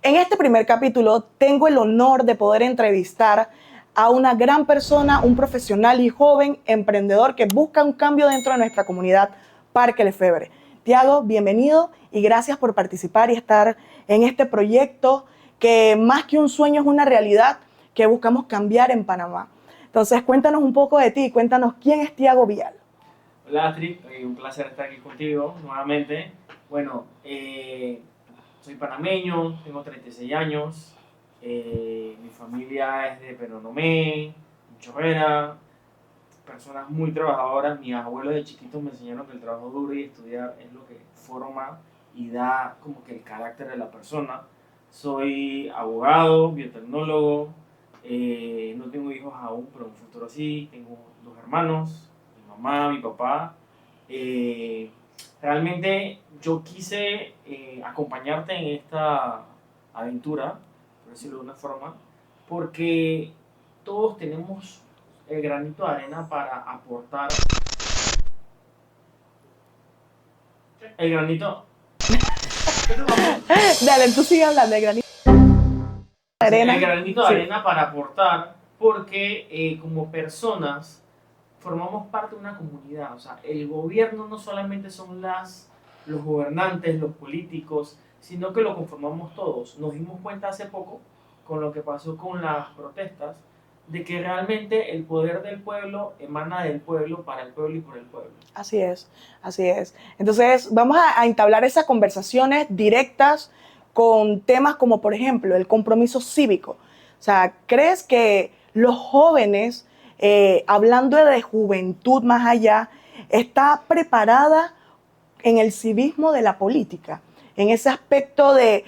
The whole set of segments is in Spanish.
En este primer capítulo tengo el honor de poder entrevistar a una gran persona, un profesional y joven emprendedor que busca un cambio dentro de nuestra comunidad Parque Lefebvre. Tiago, bienvenido y gracias por participar y estar en este proyecto que más que un sueño es una realidad que buscamos cambiar en Panamá. Entonces, cuéntanos un poco de ti, cuéntanos quién es Tiago Vial. Hola Astrid, un placer estar aquí contigo nuevamente. Bueno, soy panameño, tengo 36 años, mi familia es de Penonomé, Chorrera, personas muy trabajadoras. Mis abuelos de chiquitos me enseñaron que el trabajo duro y estudiar es lo que forma y da como que el carácter de la persona. Soy abogado, biotecnólogo, no tengo hijos aún, pero en un futuro sí. Tengo dos hermanos, mi mamá, mi papá. Eh, Realmente yo quise acompañarte en esta aventura, por decirlo de una forma, porque todos tenemos el granito de arena para aportar. El granito. ¿Qué te pasó? Dale, tú sigue hablando de granito de El arena. granito de Sí, arena para aportar, porque como personas formamos parte de una comunidad. O sea, el gobierno no solamente son los gobernantes, los políticos, sino que lo conformamos todos. Nos dimos cuenta hace poco, con lo que pasó con las protestas, de que realmente el poder del pueblo emana del pueblo, para el pueblo y por el pueblo. así es, así es. Entonces, vamos a entablar esas conversaciones directas con temas como, por ejemplo, el compromiso cívico. O sea, ¿crees que los jóvenes, hablando de juventud más allá, está preparada en el civismo de la política? En ese aspecto de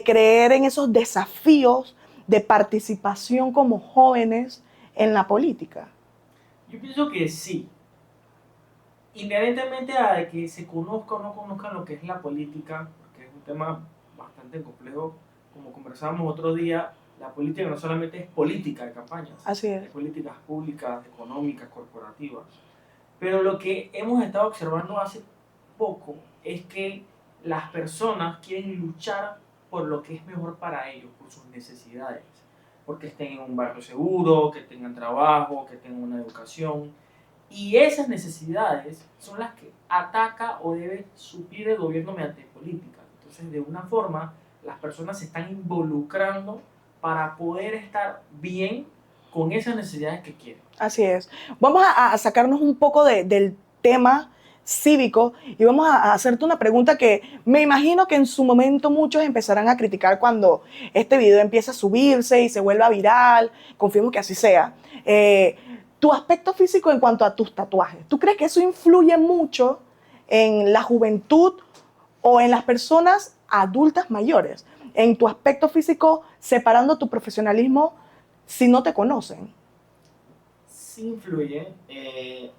creer en esos desafíos de participación como jóvenes en la política. Yo pienso que sí, independientemente a que se conozca o no conozcan lo que es la política, porque es un tema bastante complejo, como conversábamos otro día, la política no solamente es política de campañas, Así es. hay políticas públicas, económicas, corporativas. Pero lo que hemos estado observando hace poco es que las personas quieren luchar por lo que es mejor para ellos, por sus necesidades, porque estén en un barrio seguro, que tengan trabajo, que tengan una educación. Y esas necesidades son las que ataca o debe suplir el gobierno mediante política. Entonces, de una forma, las personas se están involucrando para poder estar bien con esas necesidades que quieren. Así es. Vamos a sacarnos un poco del tema cívico y vamos a hacerte una pregunta que me imagino que en su momento muchos empezarán a criticar cuando este video empieza a subirse y se vuelva viral. Confiemos que así sea. Tu aspecto físico en cuanto a tus tatuajes, ¿tú crees que eso influye mucho en la juventud o en las personas adultas mayores? En tu aspecto físico, separando tu profesionalismo si no te conocen. Sí influye.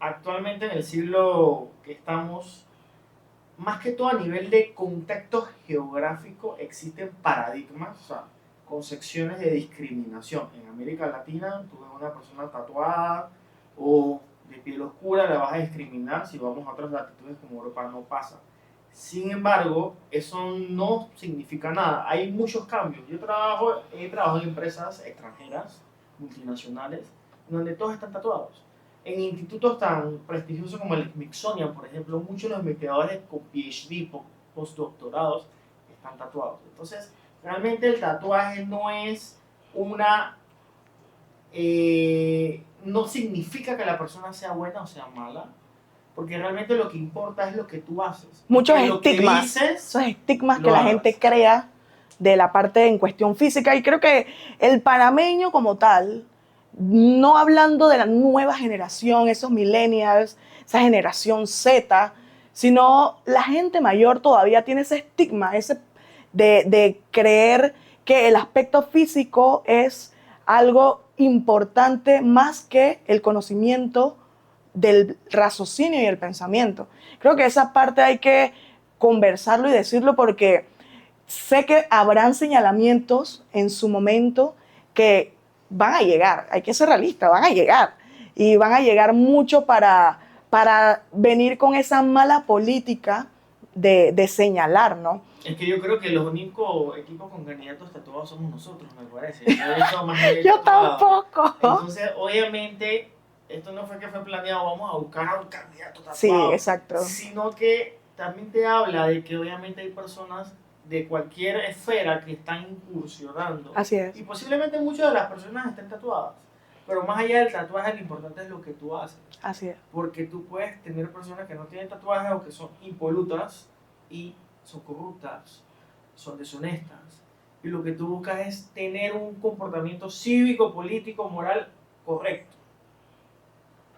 Actualmente en el siglo que estamos, más que todo a nivel de contexto geográfico, existen paradigmas, o sea, concepciones de discriminación. En América Latina, tú ves una persona tatuada o de piel oscura, la vas a discriminar. Si vamos a otras latitudes como Europa, no pasa. Sin embargo, eso no significa nada. Hay muchos cambios. He trabajado en empresas extranjeras, multinacionales, donde todos están tatuados. En institutos tan prestigiosos como el Smithsonian, por ejemplo, muchos de los investigadores con PhD, postdoctorados, están tatuados. Entonces, realmente el tatuaje no es una... no significa que la persona sea buena o sea mala, porque realmente lo que importa es lo que tú haces. Muchos Que lo que estigmas, dices, esos estigmas que lo la gente hagas. crea de la parte en cuestión física. Y creo que el panameño como tal, no hablando de la nueva generación, esos millennials, esa generación Z, sino la gente mayor todavía tiene ese estigma, ese de creer que el aspecto físico es algo importante más que el conocimiento del raciocinio y el pensamiento. Creo que esa parte hay que conversarlo y decirlo porque sé que habrán señalamientos en su momento que van a llegar, hay que ser realistas, van a llegar y van a llegar mucho para venir con esa mala política de señalar, ¿no? Es que yo creo que los únicos equipos con candidatos tatuados somos nosotros, me parece. Yo he visto más de Yo tatuado. tampoco. Entonces, obviamente, esto no fue que fue planeado, vamos a buscar a un candidato tatuado. Sí, exacto. Sino que también te habla de que obviamente hay personas de cualquier esfera que están incursionando. Así es. Y posiblemente muchas de las personas estén tatuadas. Pero más allá del tatuaje, lo importante es lo que tú haces. Así es. Porque tú puedes tener personas que no tienen tatuajes o que son impolutas y son corruptas, son deshonestas. Y lo que tú buscas es tener un comportamiento cívico, político, moral correcto.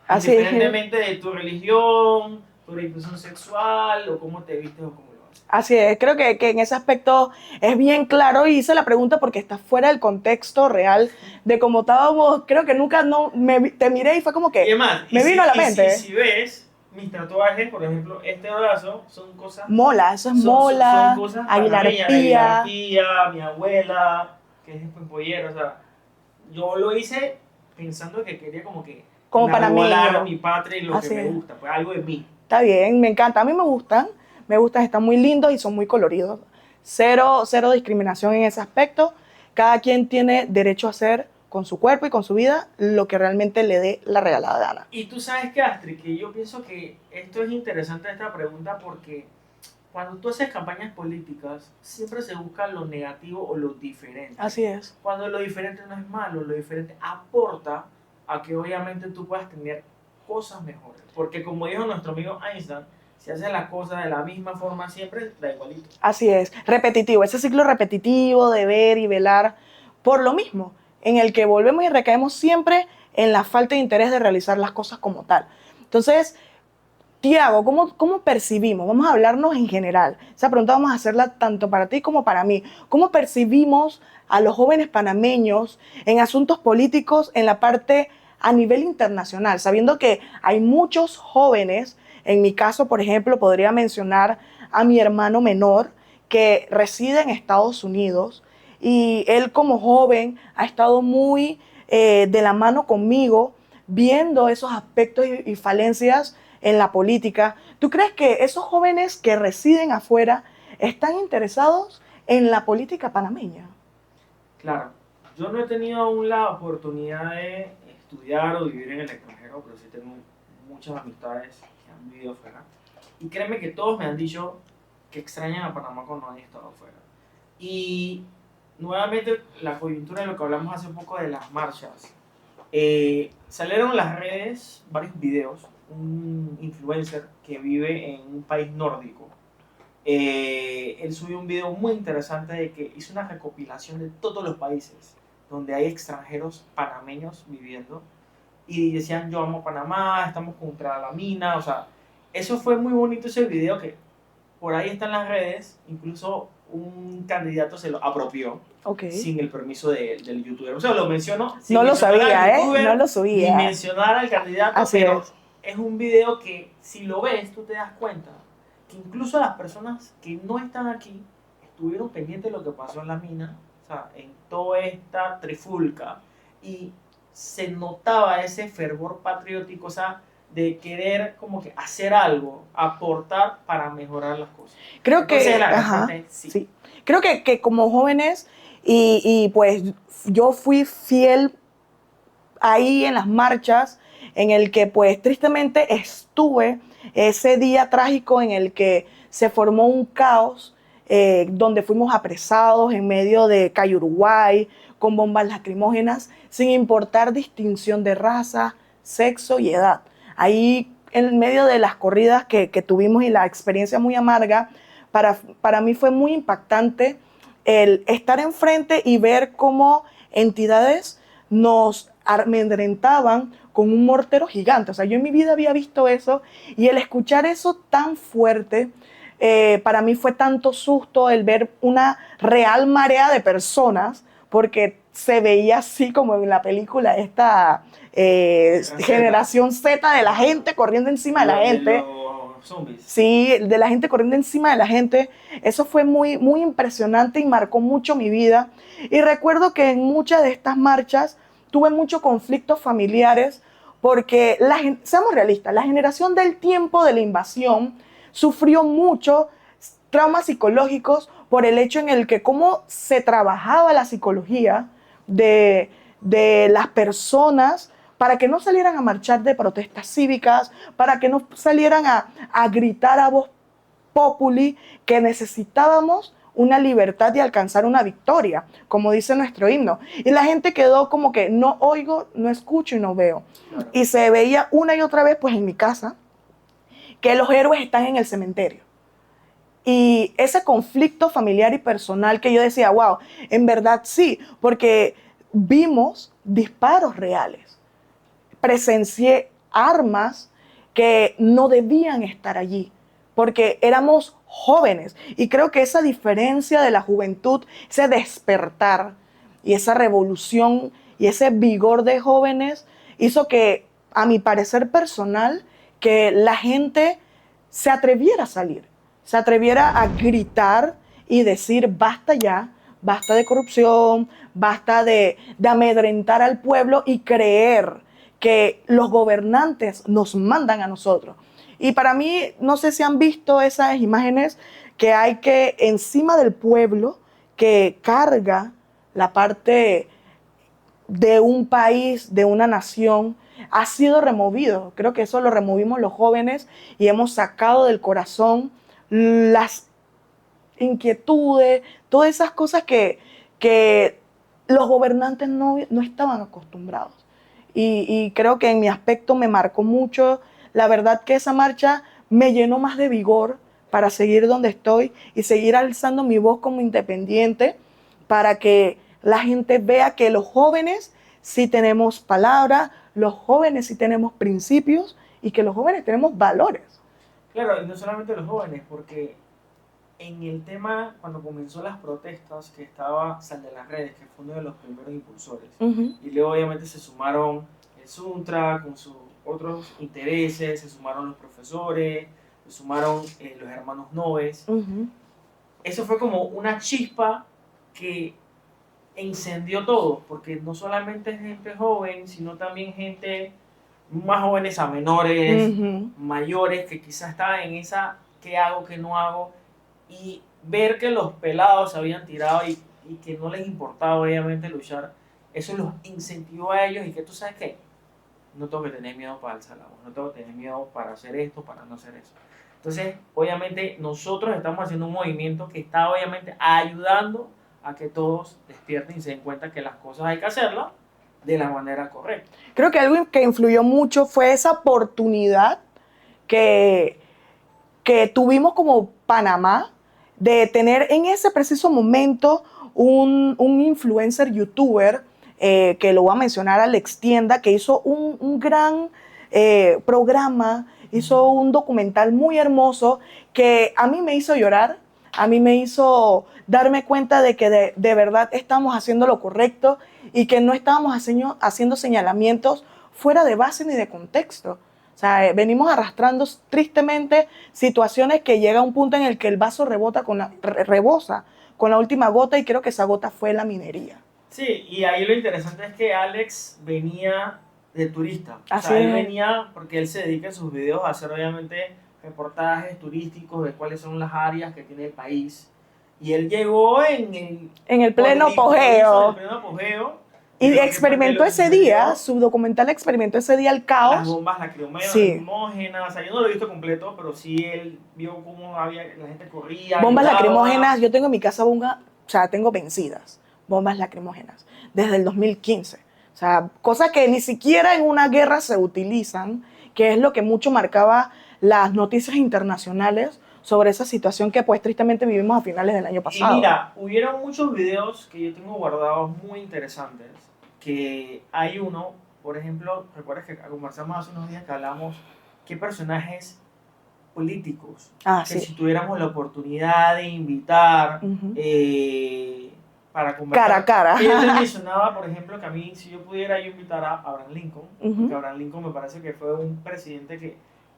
Así es. Independientemente de tu religión, tu orientación sexual o cómo te vistes o cómo lo haces. Así es, creo que en ese aspecto es bien claro y hice la pregunta porque está fuera del contexto real de cómo estábamos, creo que nunca te miré y fue como Y que además, me vino a la mente. Si ves mis tatuajes, por ejemplo, este brazo, son cosas... Mola, eso es Mola, son cosas Aguilar panameñas, Pía. Aguilar Pía, mi abuela, que es pollero, o sea, yo lo hice pensando que quería como que Como enarbolar panameño. mi patria y lo Así que me es. gusta, pues algo de mí. Está bien, me encanta, a mí me gustan, están muy lindos y son muy coloridos. Cero discriminación en ese aspecto. Cada quien tiene derecho a hacer con su cuerpo y con su vida lo que realmente le dé la regalada gana. Y tú sabes que, Astrid, que yo pienso que esto es interesante esta pregunta porque cuando tú haces campañas políticas, siempre se busca lo negativo o lo diferente. Así es. Cuando lo diferente no es malo, lo diferente aporta a que obviamente tú puedas tener cosas mejores. Porque como dijo nuestro amigo Einstein, si haces las cosas de la misma forma siempre, da igualito. Así es, repetitivo, ese ciclo repetitivo de ver y velar por lo mismo, en el que volvemos y recaemos siempre en la falta de interés de realizar las cosas como tal. Entonces, Tiago, ¿cómo percibimos? Vamos a hablarnos en general. Esa pregunta vamos a hacerla tanto para ti como para mí. ¿Cómo percibimos a los jóvenes panameños en asuntos políticos en la parte a nivel internacional? Sabiendo que hay muchos jóvenes, en mi caso, por ejemplo, podría mencionar a mi hermano menor que reside en Estados Unidos y él como joven ha estado muy de la mano conmigo viendo esos aspectos y falencias en la política. ¿Tú crees que esos jóvenes que residen afuera están interesados en la política panameña? Claro, yo no he tenido aún la oportunidad de estudiar o vivir en el extranjero, pero sí tengo muchas amistades que han vivido fuera. Y créeme que todos me han dicho que extrañan a Panamá cuando han estado fuera. Y nuevamente la coyuntura de lo que hablamos hace poco de las marchas. Salieron en las redes varios videos, un influencer que vive en un país nórdico. Él subió un video muy interesante de que hizo una recopilación de todos los países donde hay extranjeros panameños viviendo y decían yo amo Panamá, estamos contra la mina, o sea, eso fue muy bonito ese video que por ahí está en las redes, incluso un candidato se lo apropió sin el permiso del youtuber. O sea, lo menciono sin no lo sabía, youtuber, no lo sabía. ni mencionar al candidato, así pero es un video que si lo ves tú te das cuenta que incluso las personas que no están aquí estuvieron pendientes de lo que pasó en la mina, o sea, en toda esta trifulca, y se notaba ese fervor patriótico, o sea, de querer como que hacer algo, aportar para mejorar las cosas. Creo Entonces, que, la respuesta es sí. Creo que como jóvenes, y pues yo fui fiel ahí en las marchas, en el que pues tristemente estuve ese día trágico en el que se formó un caos, donde fuimos apresados en medio de Calle Uruguay, con bombas lacrimógenas, sin importar distinción de raza, sexo y edad. Ahí en medio de las corridas que tuvimos y la experiencia muy amarga, para mí fue muy impactante el estar enfrente y ver cómo entidades nos amedrentaban con un mortero gigante. O sea, yo en mi vida había visto eso y el escuchar eso tan fuerte, para mí fue tanto susto el ver una real marea de personas, porque se veía así como en la película esta generación Z de la gente corriendo encima de la gente. Zombies. Sí, de la gente corriendo encima de la gente. Eso fue muy, muy impresionante y marcó mucho mi vida. Y recuerdo que en muchas de estas marchas tuve muchos conflictos familiares porque, seamos realistas, la generación del tiempo de la invasión sufrió mucho traumas psicológicos por el hecho en el que cómo se trabajaba la psicología de las personas para que no salieran a marchar de protestas cívicas, para que no salieran a gritar a voz populi que necesitábamos una libertad y alcanzar una victoria, como dice nuestro himno. Y la gente quedó como que no oigo, no escucho y no veo. Claro. Y se veía una y otra vez, pues en mi casa, que los héroes están en el cementerio. Y ese conflicto familiar y personal que yo decía, wow, en verdad sí, porque vimos disparos reales, presencié armas que no debían estar allí, porque éramos jóvenes. Y creo que esa diferencia de la juventud, ese despertar y esa revolución y ese vigor de jóvenes hizo que, a mi parecer personal, que la gente se atreviera a salir, se atreviera a gritar y decir basta ya, basta de corrupción, basta de amedrentar al pueblo y creer que los gobernantes nos mandan a nosotros. Y para mí, no sé si han visto esas imágenes que hay que encima del pueblo que carga la parte de un país, de una nación, ha sido removido. Creo que eso lo removimos los jóvenes y hemos sacado del corazón las inquietudes, todas esas cosas que los gobernantes no estaban acostumbrados. Y creo que en mi aspecto me marcó mucho. La verdad que esa marcha me llenó más de vigor para seguir donde estoy y seguir alzando mi voz como independiente para que la gente vea que los jóvenes sí tenemos palabra, los jóvenes sí tenemos principios y que los jóvenes tenemos valores. Claro, y no solamente los jóvenes, porque en el tema, cuando comenzó las protestas, que estaba Sal de las Redes, que fue uno de los primeros impulsores, y luego obviamente se sumaron el Suntra con sus otros intereses, se sumaron los profesores, se sumaron los hermanos Noves. Eso fue como una chispa que encendió todo, porque no solamente gente joven, sino también gente más jóvenes a menores, mayores, que quizás estaban en esa, ¿qué hago, qué no hago? Y ver que los pelados se habían tirado y que no les importaba obviamente luchar, eso los incentivó a ellos y que tú sabes qué, no tengo que tener miedo para alzar la voz, no tengo que tener miedo para hacer esto, para no hacer eso. Entonces, obviamente, nosotros estamos haciendo un movimiento que está obviamente ayudando a que todos despierten y se den cuenta que las cosas hay que hacerlas de la manera correcta. Creo que algo que influyó mucho fue esa oportunidad que, que tuvimos como Panamá de tener en ese preciso momento un influencer youtuber, que lo voy a mencionar, Alex Tienda, que hizo un gran programa, hizo un documental muy hermoso que a mí me hizo llorar, a mí me hizo darme cuenta de que de verdad estamos haciendo lo correcto y que no estábamos haciendo señalamientos fuera de base ni de contexto. O sea, venimos arrastrando tristemente situaciones que llega a un punto en el que el vaso rebosa con la última gota y creo que esa gota fue la minería. Sí, y ahí lo interesante es que Alex venía de turista. Así o sea, él es. venía porque él se dedica en sus videos a hacer obviamente reportajes turísticos de cuáles son las áreas que tiene el país. Y él llegó En el pleno apogeo. En el pleno apogeo. Y experimentó ese día, su documental experimentó ese día el caos. Las bombas lacrimógenas, Sí. o sea, yo no lo he visto completo, pero sí él vio cómo había, la gente corría. Bombas lloraba. lacrimógenas, yo tengo en mi casa bombas, o sea, tengo vencidas, bombas lacrimógenas, desde el 2015. O sea, cosas que ni siquiera en una guerra se utilizan, que es lo que mucho marcaba las noticias internacionales sobre esa situación que pues tristemente vivimos a finales del año pasado. Y mira, hubieron muchos videos que yo tengo guardados muy interesantes, que hay uno, por ejemplo, recuerdas que conversamos hace unos días que hablamos qué personajes políticos, que sí. si tuviéramos la oportunidad de invitar para conversar. Cara a cara. Yo te mencionaba, por ejemplo, que a mí, si yo pudiera yo invitar a Abraham Lincoln, porque Abraham Lincoln me parece que fue un presidente que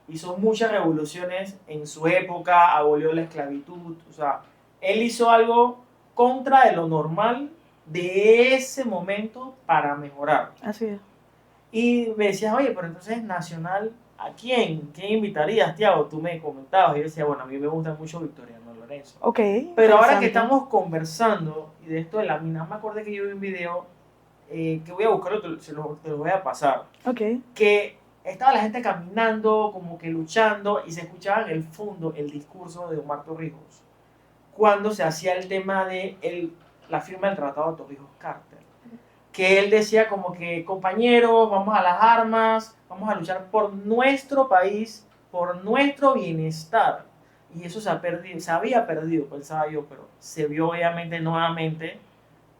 hizo muchas revoluciones en su época, abolió la esclavitud, o sea, él hizo algo contra de lo normal de ese momento para mejorar. Así es. Y me decías, oye, pero entonces nacional, ¿a quién? ¿Quién invitarías, Tiago? Tú me comentabas y yo decía, bueno, a mí me gusta mucho Victoriano Lorenzo. Lorenzo. Ok. Pero ahora interesante. que estamos conversando, y de esto de la mina, me acordé que yo vi un video, que voy a buscarlo, te lo voy a pasar, Ok. que estaba la gente caminando, como que luchando, y se escuchaba en el fondo el discurso de Omar Torrijos, cuando se hacía el tema de la firma del Tratado de Torrijos-Carter, que él decía como que, compañeros, vamos a las armas, vamos a luchar por nuestro país, por nuestro bienestar. Y eso se había perdido, pensaba yo, pero se vio obviamente nuevamente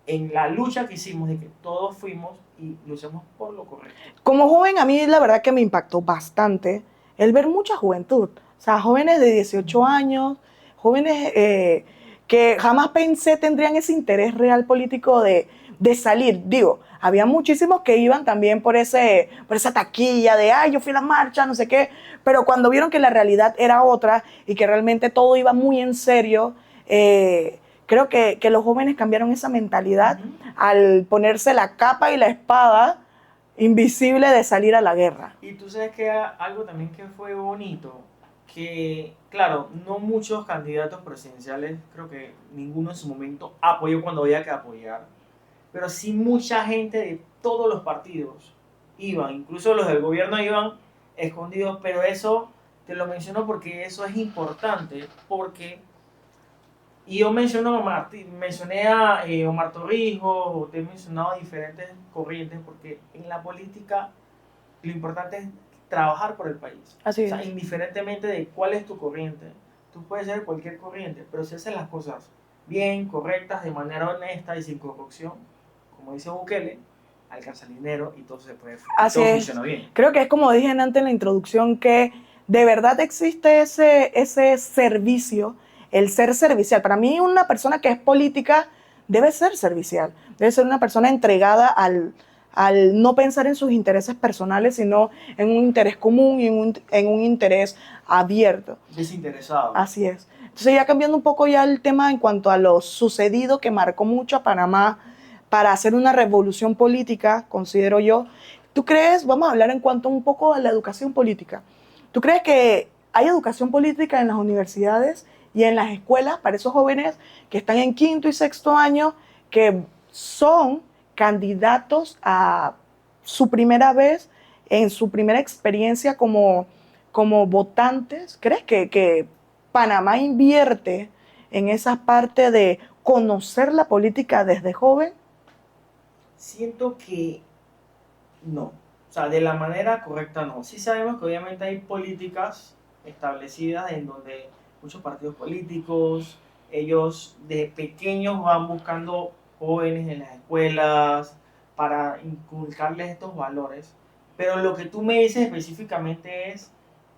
en la lucha que hicimos de que todos fuimos y luchamos por lo correcto. Como joven, a mí la verdad que me impactó bastante el ver mucha juventud. O sea, jóvenes de 18 años, jóvenes que jamás pensé tendrían ese interés real político de salir. Digo, había muchísimos que iban también por esa taquilla de, ay, yo fui a la marcha, no sé qué. Pero cuando vieron que la realidad era otra y que realmente todo iba muy en serio, creo que los jóvenes cambiaron esa mentalidad al ponerse la capa y la espada invisible de salir a la guerra. Y tú sabes que algo también que fue bonito, que claro, no muchos candidatos presidenciales, creo que ninguno en su momento apoyó cuando había que apoyar, pero sí mucha gente de todos los partidos iban, incluso los del gobierno iban escondidos, pero eso te lo menciono porque eso es importante, porque, y yo mencioné a Omar Torrijos, te he mencionado diferentes corrientes, porque en la política lo importante es trabajar por el país. Así O sea, es. indiferentemente de cuál es tu corriente, tú puedes ser cualquier corriente, pero si haces las cosas bien, correctas, de manera honesta y sin corrupción, como dice Bukele, alcanza el dinero y todo se puede, Así todo es. funciona bien. Creo que es como dije antes en la introducción, que de verdad existe ese servicio, el ser servicial. Para mí una persona que es política debe ser servicial, debe ser una persona entregada al no pensar en sus intereses personales, sino en un interés común y en un interés abierto. Desinteresado. Así es. Entonces ya cambiando un poco ya el tema en cuanto a lo sucedido que marcó mucho a Panamá para hacer una revolución política, considero yo. ¿Tú crees, vamos a hablar en cuanto un poco a la educación política, ¿tú crees que hay educación política en las universidades y en las escuelas para esos jóvenes que están en quinto y sexto año, que son candidatos a su primera vez, en su primera experiencia como votantes? ¿Crees que Panamá invierte en esa parte de conocer la política desde joven? Siento que no. O sea, de la manera correcta no. Sí sabemos que obviamente hay políticas establecidas en donde muchos partidos políticos, ellos de pequeños van buscando jóvenes en las escuelas para inculcarles estos valores. Pero lo que tú me dices específicamente es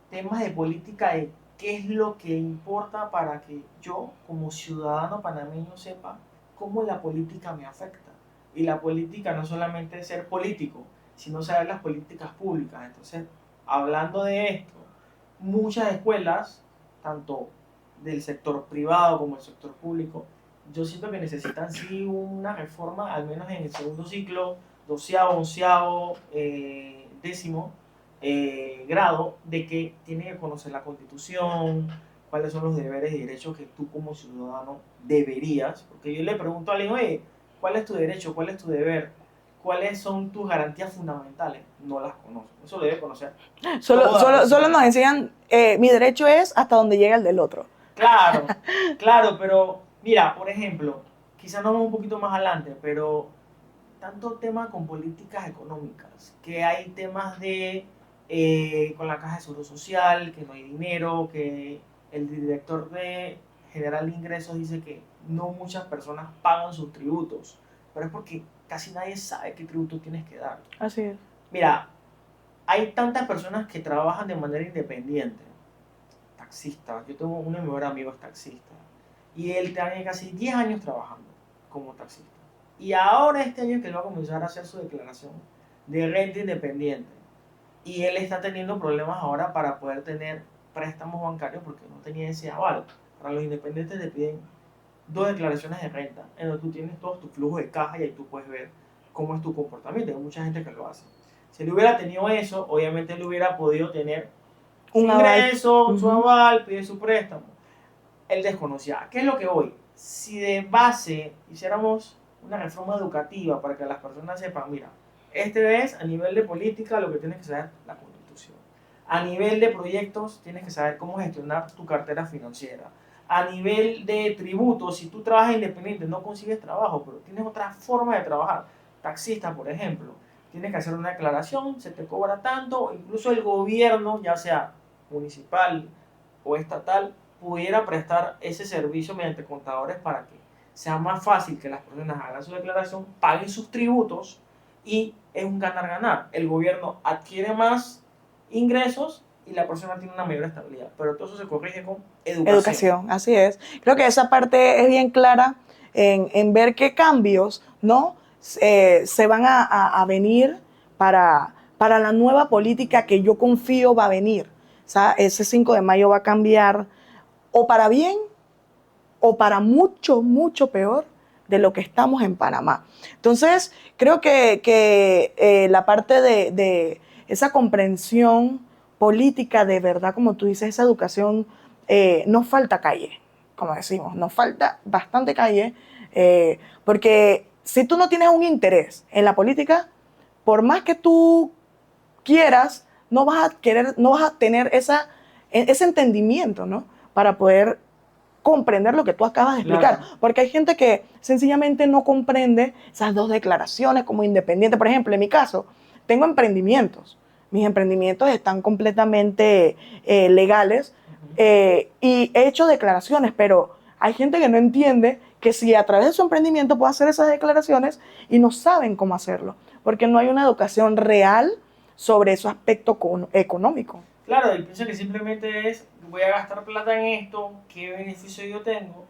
temas de política, de qué es lo que importa para que yo como ciudadano panameño sepa cómo la política me afecta. Y la política no solamente es ser político, sino saber las políticas públicas. Entonces, hablando de esto, muchas escuelas, tanto del sector privado como del sector público, yo siento que necesitan sí una reforma, al menos en el segundo ciclo, doceavo, onceavo, décimo grado, de que tiene que conocer la Constitución, cuáles son los deberes y derechos que tú como ciudadano deberías, porque yo le pregunto a alguien, oye, ¿cuál es tu derecho? ¿Cuál es tu deber? ¿Cuáles son tus garantías fundamentales? No las conozco. Eso lo debe conocer. Solo nos enseñan, mi derecho es hasta donde llega el del otro. Claro, claro, pero mira, por ejemplo, quizás nos vamos un poquito más adelante, pero tanto tema con políticas económicas, que hay temas de, con la caja de seguro social, que no hay dinero, que el director de General de Ingresos dice que no muchas personas pagan sus tributos, pero es porque casi nadie sabe qué tributo tienes que dar. Así es. Mira, hay tantas personas que trabajan de manera independiente, taxistas, yo tengo uno de mis mejores amigos taxista, y él tiene casi 10 años trabajando como taxista. Y ahora este año es que él va a comenzar a hacer su declaración de renta independiente. Y él está teniendo problemas ahora para poder tener préstamos bancarios porque no tenía ese aval. Para los independientes te piden 2 declaraciones de renta, en donde tú tienes todos tus flujos de caja y ahí tú puedes ver cómo es tu comportamiento. Hay mucha gente que lo hace. Si él hubiera tenido eso, obviamente él hubiera podido tener su ingreso, su aval, pedir su préstamo. él desconocía. ¿Qué es lo que voy? Si de base hiciéramos una reforma educativa para que las personas sepan, mira, este es a nivel de política lo que tienes que saber la Constitución. A nivel de proyectos tienes que saber cómo gestionar tu cartera financiera. A nivel de tributos, si tú trabajas independiente, no consigues trabajo, pero tienes otra forma de trabajar. Taxista, por ejemplo, tienes que hacer una declaración, se te cobra tanto, incluso el gobierno, ya sea municipal o estatal, pudiera prestar ese servicio mediante contadores para que sea más fácil que las personas hagan su declaración, paguen sus tributos y es un ganar-ganar. El gobierno adquiere más ingresos y la persona tiene una mayor estabilidad. Pero todo eso se corrige con educación. Educación, así es. Creo que esa parte es bien clara en ver qué cambios, ¿no? Se van a venir para la nueva política que yo confío va a venir. O sea, ese 5 de mayo va a cambiar o para bien o para mucho, mucho peor de lo que estamos en Panamá. Entonces, creo que la parte de esa comprensión política de verdad, como tú dices, esa educación, nos falta calle, como decimos, nos falta bastante calle, porque si tú no tienes un interés en la política, por más que tú quieras, no vas a tener ese entendimiento, ¿no? Para poder comprender lo que tú acabas de explicar. Claro. Porque hay gente que sencillamente no comprende esas dos declaraciones como independiente. Por ejemplo, en mi caso, tengo emprendimientos. Mis emprendimientos están completamente legales y he hecho declaraciones, pero hay gente que no entiende que si a través de su emprendimiento puede hacer esas declaraciones y no saben cómo hacerlo, porque no hay una educación real sobre ese aspecto económico. Claro, y pienso que simplemente es, voy a gastar plata en esto, qué beneficio yo tengo,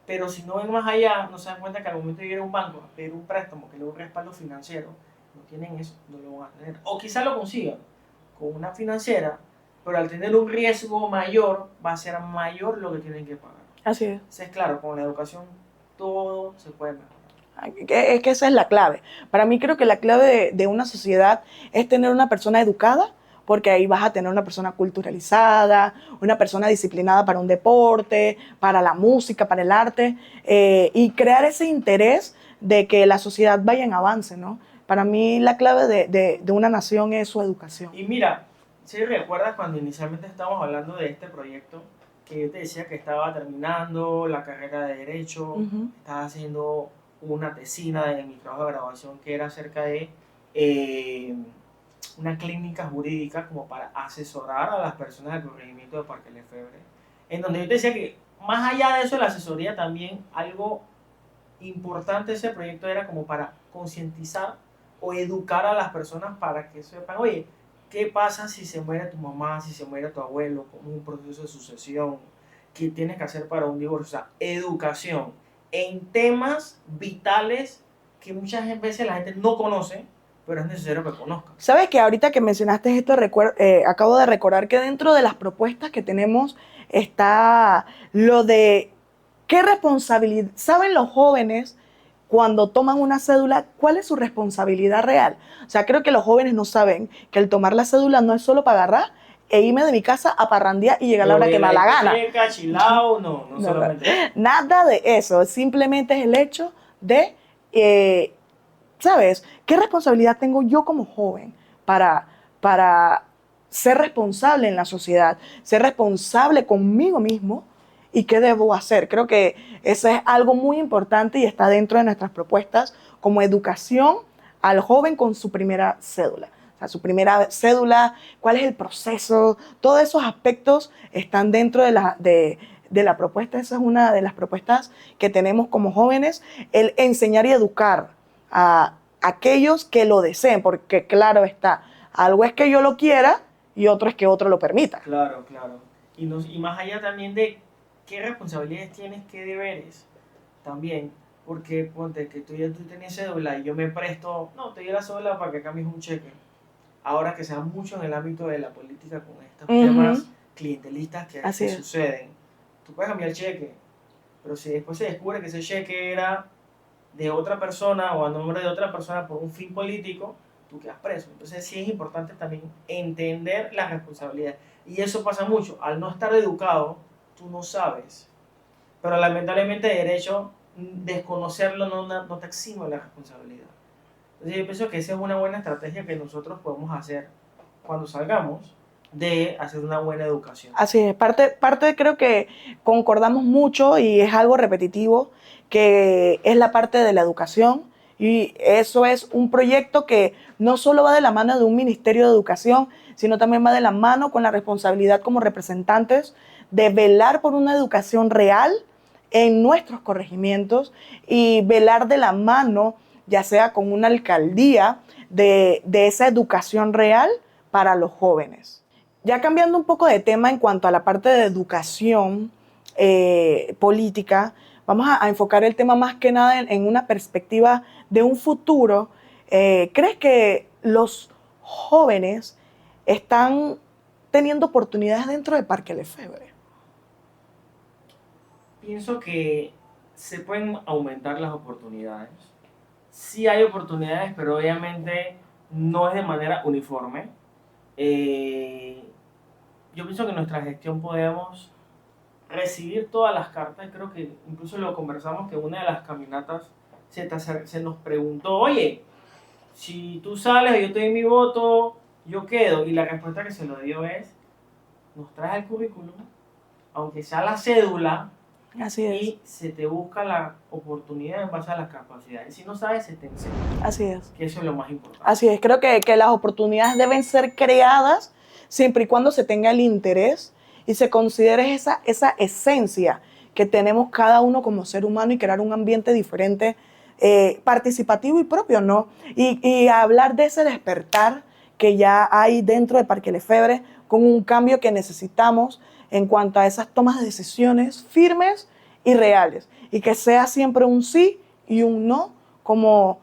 pero si no ven más allá, no se dan cuenta que al momento de ir a un banco a pedir un préstamo que le dé un respaldo financiero, no tienen eso, no lo van a tener. O quizá lo consigan con una financiera, pero al tener un riesgo mayor, va a ser mayor lo que tienen que pagar. Así es. Entonces, claro, con la educación todo se puede mejorar. Es que esa es la clave. Para mí creo que la clave de una sociedad es tener una persona educada, porque ahí vas a tener una persona culturalizada, una persona disciplinada para un deporte, para la música, para el arte, y crear ese interés de que la sociedad vaya en avance, ¿no? Para mí la clave de una nación es su educación. Y mira, si recuerdas cuando inicialmente estábamos hablando de este proyecto, que yo te decía que estaba terminando la carrera de Derecho, estaba haciendo una tesina de mi trabajo de graduación que era acerca de una clínica jurídica como para asesorar a las personas del corregimiento de Parque Lefebvre, en donde yo te decía que más allá de eso de la asesoría también algo importante de ese proyecto era como para concientizar o educar a las personas para que sepan, oye, ¿qué pasa si se muere tu mamá, si se muere tu abuelo, como un proceso de sucesión? ¿Qué tienes que hacer para un divorcio? O sea, educación en temas vitales que muchas veces la gente no conoce, pero es necesario que conozcan. Sabes que ahorita que mencionaste esto, acabo de recordar que dentro de las propuestas que tenemos está lo de qué responsabilidad, ¿saben los jóvenes cuando toman una cédula cuál es su responsabilidad real? O sea, creo que los jóvenes no saben que el tomar la cédula no es solo para agarrar e irme de mi casa a parrandear y llegar a la hora que me da la gana. No solamente. Nada de eso, simplemente es el hecho de ¿sabes? ¿Qué responsabilidad tengo yo como joven para ser responsable en la sociedad, ser responsable conmigo mismo y qué debo hacer? Creo que eso es algo muy importante y está dentro de nuestras propuestas como educación al joven con su primera cédula. O sea, su primera cédula, cuál es el proceso, todos esos aspectos están dentro de la propuesta. Esa es una de las propuestas que tenemos como jóvenes, el enseñar y educar a aquellos que lo deseen, porque claro está, algo es que yo lo quiera y otro es que otro lo permita. Claro, claro. Y más allá también de qué responsabilidades tienes, qué deberes también, porque ponte que tú tenías cédula y yo me presto, no, te doy la cédula para que cambies un cheque. Ahora que se da mucho en el ámbito de la política con estos temas clientelistas que suceden. Tú puedes cambiar el cheque, pero si después se descubre que ese cheque era de otra persona o a nombre de otra persona por un fin político, tú quedas preso. Entonces sí es importante también entender las responsabilidades. Y eso pasa mucho. Al no estar educado, tú no sabes Pero lamentablemente derecho, desconocerlo no te exime la responsabilidad. Entonces yo pienso que esa es una buena estrategia que nosotros podemos hacer cuando salgamos, de hacer una buena educación. Así es, parte creo que concordamos mucho y es algo repetitivo, que es la parte de la educación, y eso es un proyecto que no solo va de la mano de un Ministerio de Educación, sino también va de la mano con la responsabilidad como representantes de velar por una educación real en nuestros corregimientos y velar de la mano, ya sea con una alcaldía, de esa educación real para los jóvenes. Ya cambiando un poco de tema en cuanto a la parte de educación política, vamos a enfocar el tema más que nada en una perspectiva de un futuro. ¿Crees que los jóvenes están teniendo oportunidades dentro de Parque Lefebvre? Pienso que se pueden aumentar las oportunidades. Sí hay oportunidades, pero obviamente no es de manera uniforme. Eh, yo pienso que en nuestra gestión podemos recibir todas las cartas. Creo que incluso lo conversamos que una de las caminatas se nos preguntó, oye, si tú sales y yo te doy mi voto, yo quedo. Y la respuesta que se lo dio es, nos traes el currículum, aunque sea la cédula, Así es. y se te busca la oportunidad en base a las capacidades. Si no sabes, se te enseña. Así es. Que eso es lo más importante. Así es, creo que las oportunidades deben ser creadas siempre y cuando se tenga el interés y se considere esa esencia que tenemos cada uno como ser humano y crear un ambiente diferente, participativo y propio, ¿no? Y hablar de ese despertar que ya hay dentro de Parque Lefebvre con un cambio que necesitamos en cuanto a esas tomas de decisiones firmes y reales y que sea siempre un sí y un no como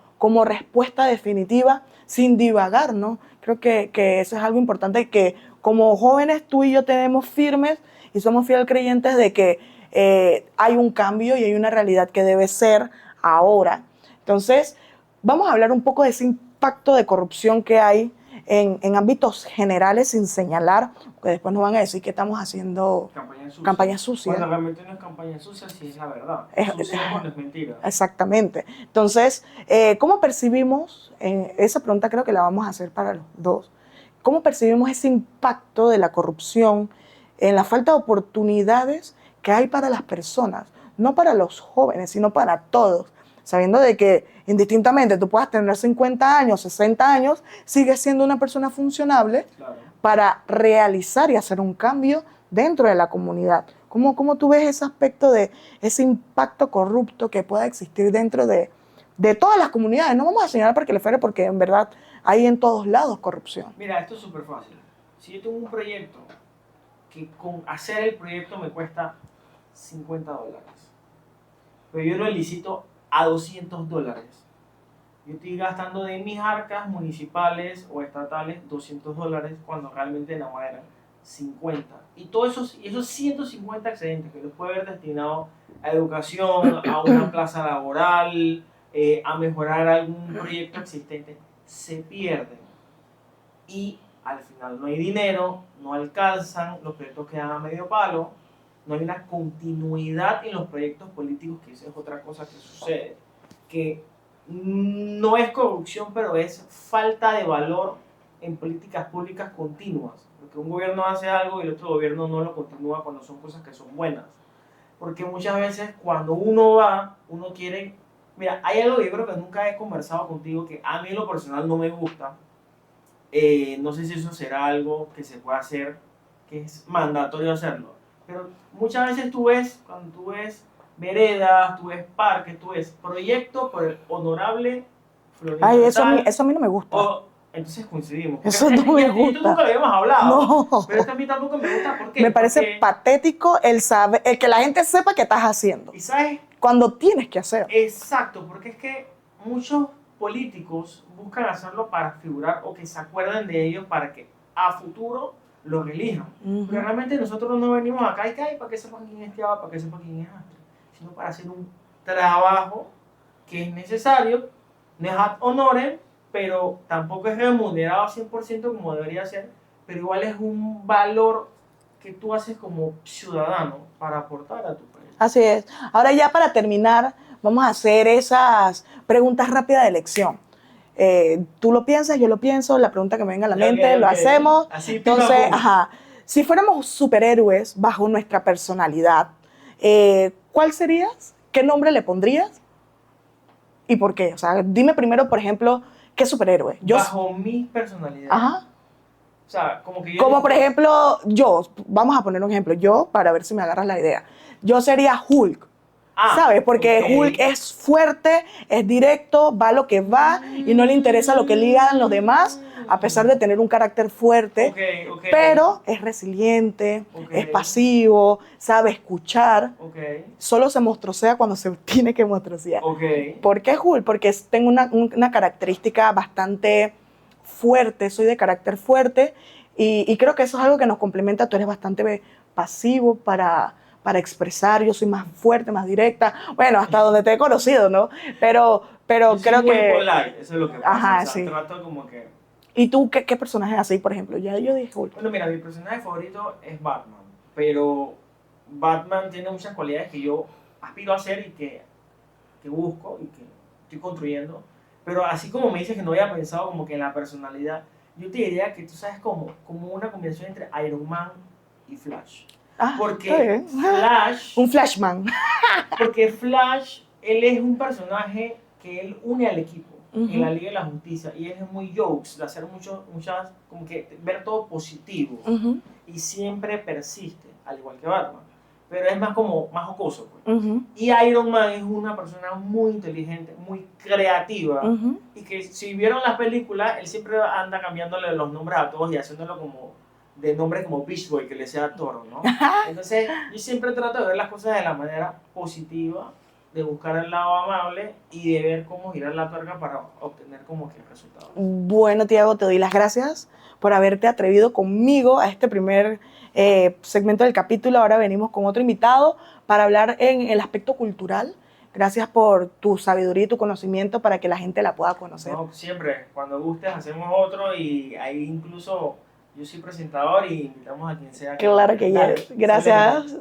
respuesta definitiva sin divagar, ¿no? Creo que eso es algo importante que como jóvenes tú y yo tenemos firmes y somos fiel creyentes de que hay un cambio y hay una realidad que debe ser ahora. Entonces, vamos a hablar un poco de ese impacto de corrupción que hay en ámbitos generales sin señalar, porque después nos van a decir que estamos haciendo campaña sucia. Bueno, realmente no es campaña sucia, sí es la verdad. Sucia cuando es mentira. Exactamente. Entonces, ¿cómo percibimos, esa pregunta creo que la vamos a hacer para los dos, cómo percibimos ese impacto de la corrupción en la falta de oportunidades que hay para las personas, no para los jóvenes, sino para todos? Sabiendo de que indistintamente tú puedas tener 50 años, 60 años, sigues siendo una persona funcionable, claro, para realizar y hacer un cambio dentro de la comunidad. ¿Cómo tú ves ese aspecto de ese impacto corrupto que pueda existir dentro de todas las comunidades? No vamos a señalar Parque Lefebvre porque en verdad hay en todos lados corrupción. Mira, esto es súper fácil. Si yo tengo un proyecto que con hacer el proyecto me cuesta $50, pero yo lo licito a $200, yo estoy gastando de mis arcas municipales o estatales $200 cuando realmente nada más eran 50. Y todos esos 150 excedentes que los puede haber destinado a educación, a una plaza laboral, a mejorar algún proyecto existente, se pierden. Y al final no hay dinero, no alcanzan, los proyectos quedan a medio palo, no hay una continuidad en los proyectos políticos, que esa es otra cosa que sucede, que no es corrupción, pero es falta de valor en políticas públicas continuas, porque un gobierno hace algo y el otro gobierno no lo continúa cuando son cosas que son buenas, porque muchas veces cuando uno va, uno quiere, mira, hay algo que yo creo que nunca he conversado contigo, que a mí en lo personal no me gusta, no sé si eso será algo que se pueda hacer, que es mandatorio hacerlo, pero muchas veces tú ves, cuando tú ves veredas, tú ves parques, tú ves proyecto por el honorable Florida. Ay, eso a mí no me gusta. Entonces coincidimos. Eso no me gusta. Esto nunca lo habíamos hablado. No. Pero esto a mí tampoco me gusta. ¿Por qué? Me parece patético el que la gente sepa que estás haciendo. ¿Y sabes? Cuando tienes que hacer. Exacto, porque es que muchos políticos buscan hacerlo para figurar o que se acuerden de ellos para que a futuro los elijan. Pero realmente nosotros no venimos acá y para que sepan quién es Tiago, para que sepan quién es Astrid, sino para hacer un trabajo que es necesario, no es ad honorem, pero tampoco es remunerado al 100% como debería ser, pero igual es un valor que tú haces como ciudadano para aportar a tu país. Así es. Ahora ya para terminar, vamos a hacer esas preguntas rápidas de elección. Tú lo piensas, yo lo pienso, la pregunta que me venga a la mente, Ok, lo ok. hacemos. Así, pim, pam, Entonces, pum. ajá, si fuéramos superhéroes bajo nuestra personalidad, ¿cuál serías? ¿Qué nombre le pondrías? ¿Y por qué? O sea, dime primero, por ejemplo, ¿qué superhéroe? Bajo mi personalidad. Ajá. O sea, como que yo Como por digo, ejemplo, vamos a poner un ejemplo, yo, para ver si me agarras la idea. Yo sería Hulk, ¿sabes? Porque Hulk ok. es fuerte, es directo, va a lo que va y no le interesa lo que le digan los demás, a pesar de tener un carácter fuerte, Ok, ok. pero es resiliente, Ok. es pasivo, sabe escuchar, Ok. solo se mostrosea cuando se tiene que mostrosear. Ok. ¿Por qué Hulk? Porque tengo una característica bastante fuerte, soy de carácter fuerte y creo que eso es algo que nos complementa. Tú eres bastante pasivo para expresar, yo soy más fuerte, más directa, bueno, hasta donde te he conocido, ¿no? Pero Yo soy creo muy que, polite, eso es lo que pasa. O ajá, sea, sí. trato como que. ¿Y tú qué personaje así, por ejemplo? Ya yo dije Hulk. Bueno, mira, mi personaje favorito es Batman. Pero Batman tiene muchas cualidades que yo aspiro a ser y que busco y que estoy construyendo. Pero así como me dices que no había pensado como que en la personalidad, yo te diría que tú sabes como una combinación entre Iron Man y Flash. Ah, está Porque bien. Flash, Un Flashman. porque Flash, él es un personaje que él une al equipo en la Ujú, Liga de la Justicia y él es muy jokes, de hacer muchas, como que ver todo positivo ujú, y siempre persiste, al igual que Batman. Pero es más como, más jocoso, pues. ujú, Y Iron Man es una persona muy inteligente, muy creativa, ujú. y que si vieron las películas, él siempre anda cambiándole los nombres a todos y haciéndolo como de nombre como Beach Boy, que le sea Toro, ¿no? Entonces, yo siempre trato de ver las cosas de la manera positiva, de buscar el lado amable y de ver cómo girar la tuerca para obtener como que resultados. Bueno, Tiago, te doy las gracias por haberte atrevido conmigo a este primer segmento del capítulo. Ahora venimos con otro invitado para hablar en el aspecto cultural. Gracias por tu sabiduría y tu conocimiento para que la gente la pueda conocer. No, siempre, cuando gustes hacemos otro y ahí incluso yo soy presentador y invitamos a quien sea que Claro quiera. que Dale, yes. excelente. Gracias.